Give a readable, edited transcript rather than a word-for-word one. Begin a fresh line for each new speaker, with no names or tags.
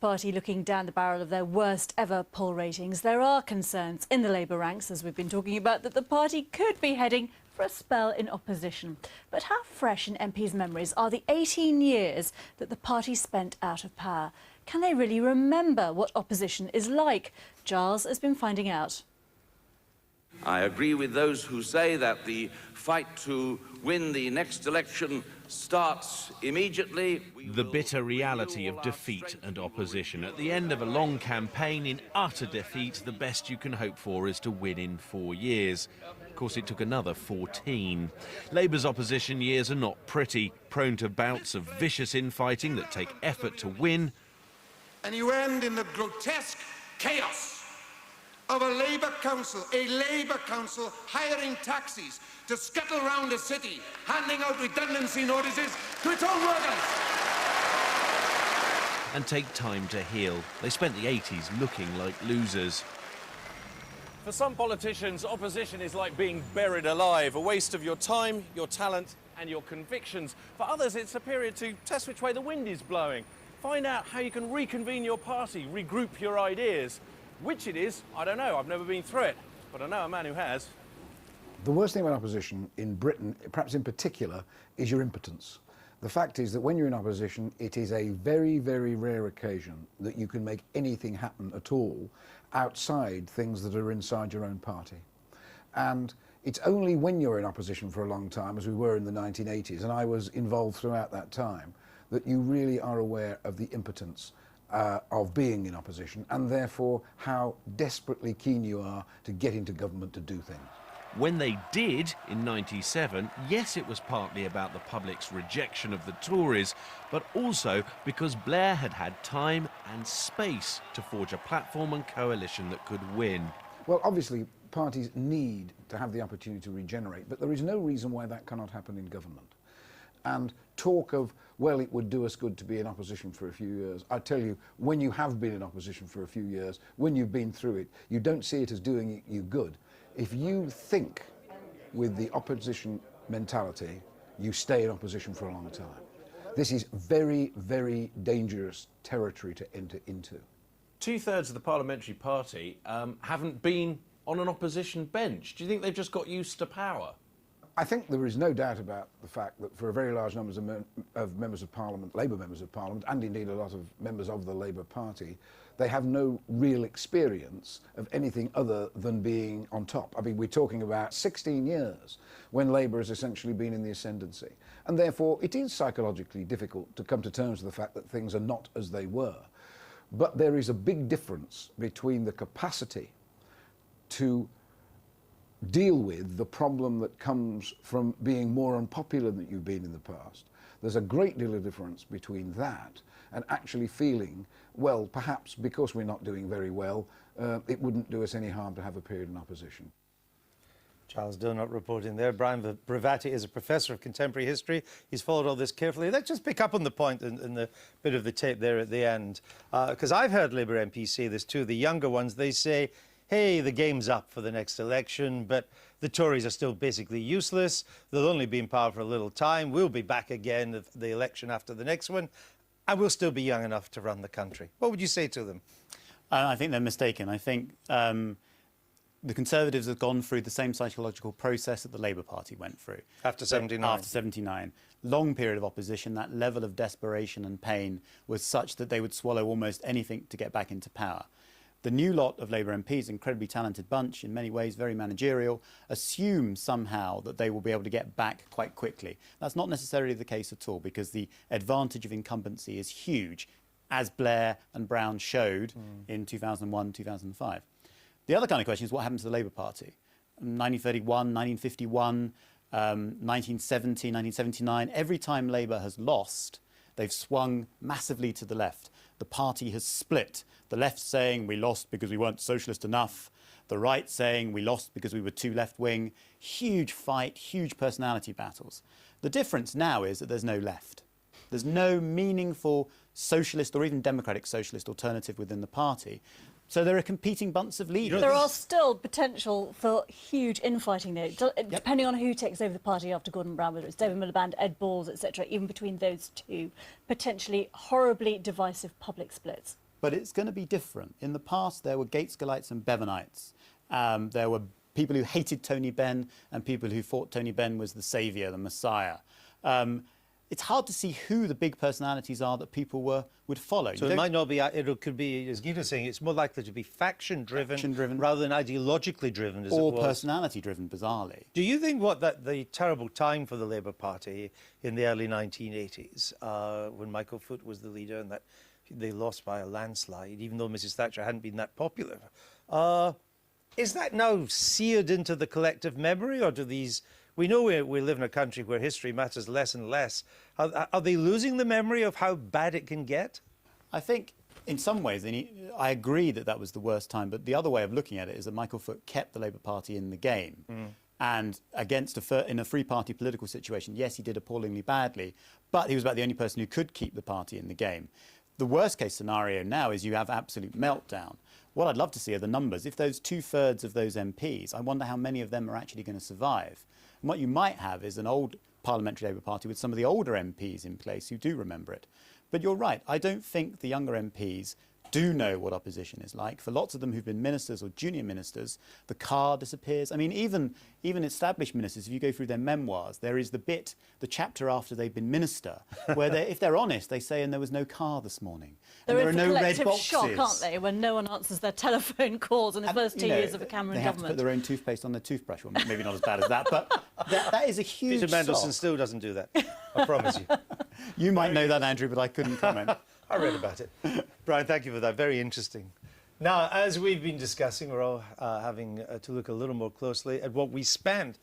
Party looking down the barrel of their worst ever poll ratings, there are concerns in the Labour ranks, as we've been talking about, that the party could be heading for a spell in opposition. But how fresh in MPs' memories are the 18 years that the party spent out of power? Can they really remember what opposition is like? Giles has been finding out.
I agree with those who say that the fight to win the next election starts immediately.
The bitter reality of defeat and opposition. At the end of a long campaign in utter defeat, the best you can hope for is to win in 4 years. Of course, it took another 14. Labour's opposition years are not pretty, prone to bouts of vicious infighting that take effort to win.
And you end in the grotesque chaos of a Labour council hiring taxis to scuttle around the city, handing out redundancy notices to its own workers.
And take time to heal. They spent the 80s looking like losers.
For some politicians, opposition is like being buried alive, a waste of your time, your talent and your convictions. For others, it's a period to test which way the wind is blowing. Find out how you can reconvene your party, regroup your ideas. Which it is, I don't know. I've never been through it, but I know a man who has.
The worst thing about opposition in Britain, perhaps in particular, is your impotence. The fact is that when you're in opposition, it is a very, very rare occasion that you can make anything happen at all outside things that are inside your own party. And it's only when you're in opposition for a long time, as we were in the 1980s, and I was involved throughout that time, that you really are aware of the impotence of being in opposition, and therefore how desperately keen you are to get into government to do things.
When they did in '97, yes, it was partly about the public's rejection of the Tories, but also because Blair had had time and space to forge a platform and coalition that could win.
Well, obviously, parties need to have the opportunity to regenerate, but there is no reason why that cannot happen in government. And talk of, well, it would do us good to be in opposition for a few years. I tell you, when you have been in opposition for a few years, when you've been through it, you don't see it as doing you good. If you think with the opposition mentality, you stay in opposition for a long time. This is very, very dangerous territory to enter into.
2/3 of the parliamentary party haven't been on an opposition bench. Do you think they've just got used to power?
I think there is no doubt about the fact that for a very large number of members of Parliament, Labour members of Parliament, and indeed a lot of members of the Labour Party, they have no real experience of anything other than being on top. I mean, we're talking about 16 years when Labour has essentially been in the ascendancy. And therefore, it is psychologically difficult to come to terms with the fact that things are not as they were. But there is a big difference between the capacity to deal with the problem that comes from being more unpopular than you've been in the past. There's a great deal of difference between that and actually feeling, well, perhaps because we're not doing very well, it wouldn't do us any harm to have a period in opposition.
Charles Donut reporting there. Brian Bravatti is a professor of contemporary history. He's followed all this carefully. Let's just pick up on the point in the bit of the tape there at the end, because I've heard Labour MPs say this too. The younger ones, they say, hey, the game's up for the next election, but the Tories are still basically useless. They'll only be in power for a little time. We'll be back again at the election after the next one, and we'll still be young enough to run the country. What would you say to them?
I think they're mistaken. I think the Conservatives have gone through the same psychological process that the Labour Party went through.
After 79?
After 79. Long period of opposition, that level of desperation and pain was such that they would swallow almost anything to get back into power. The new lot of Labour MPs, incredibly talented bunch, in many ways very managerial, assume somehow that they will be able to get back quite quickly. That's not necessarily the case at all, because the advantage of incumbency is huge, as Blair and Brown showed in 2001, 2005. The other kind of question is what happened to the Labour Party? 1931, 1951, 1970, 1979, every time Labour has lost, they've swung massively to the left. The party has split. The left saying we lost because we weren't socialist enough. The right saying we lost because we were too left-wing. Huge fight, huge personality battles. The difference now is that there's no left. There's no meaningful socialist or even democratic socialist alternative within the party. So there are competing bunts of leaders.
There are still potential for huge infighting, though, depending on who takes over the party after Gordon Brown, whether it's David Miliband, Ed Balls, etc., even between those two, potentially horribly divisive public splits.
But it's going to be different. In the past, there were Gateskielites and Bevanites. There were people who hated Tony Benn and people who thought Tony Benn was the saviour, the messiah. It's hard to see who the big personalities are that people would follow.
So it might not be, it could be, as Gita's saying, it's more likely to be faction-driven rather than ideologically driven, as it was.
Or personality-driven, bizarrely.
Do you think that the terrible time for the Labour Party in the early 1980s, when Michael Foot was the leader and that they lost by a landslide, even though Mrs Thatcher hadn't been that popular, is that now seared into the collective memory, or do these... We know we live in a country where history matters less and less. Are they losing the memory of how bad it can get?
I think in some ways, I agree that that was the worst time, but the other way of looking at it is that Michael Foot kept the Labour Party in the game. And in a three-party political situation, yes, he did appallingly badly, but he was about the only person who could keep the party in the game. The worst-case scenario now is you have absolute meltdown. What I'd love to see are the numbers. If those 2/3 of those MPs, I wonder how many of them are actually going to survive. And what you might have is an old parliamentary Labour Party with some of the older MPs in place who do remember it. But you're right, I don't think the younger MPs do know what opposition is like. For lots of them who've been ministers or junior ministers, the car disappears. I mean, even established ministers, if you go through their memoirs, there is the chapter after they've been minister, where if they're honest, they say, and there was no car this morning.
They're
and
in
there
for
are no red
collective
boxes.
shock, aren't they, when no one answers their telephone calls in the first 2 years of a Cameron
they have
government.
to put their own toothpaste on their toothbrush. Well, maybe not as bad as that, but that is a huge
Peter Mandelson
shock.
still doesn't do that, I promise you.
You might know that, Andrew, but I couldn't comment.
I read about it. Brian, thank you for that. Very interesting. Now, as we've been discussing, we're all having to look a little more closely at what we spent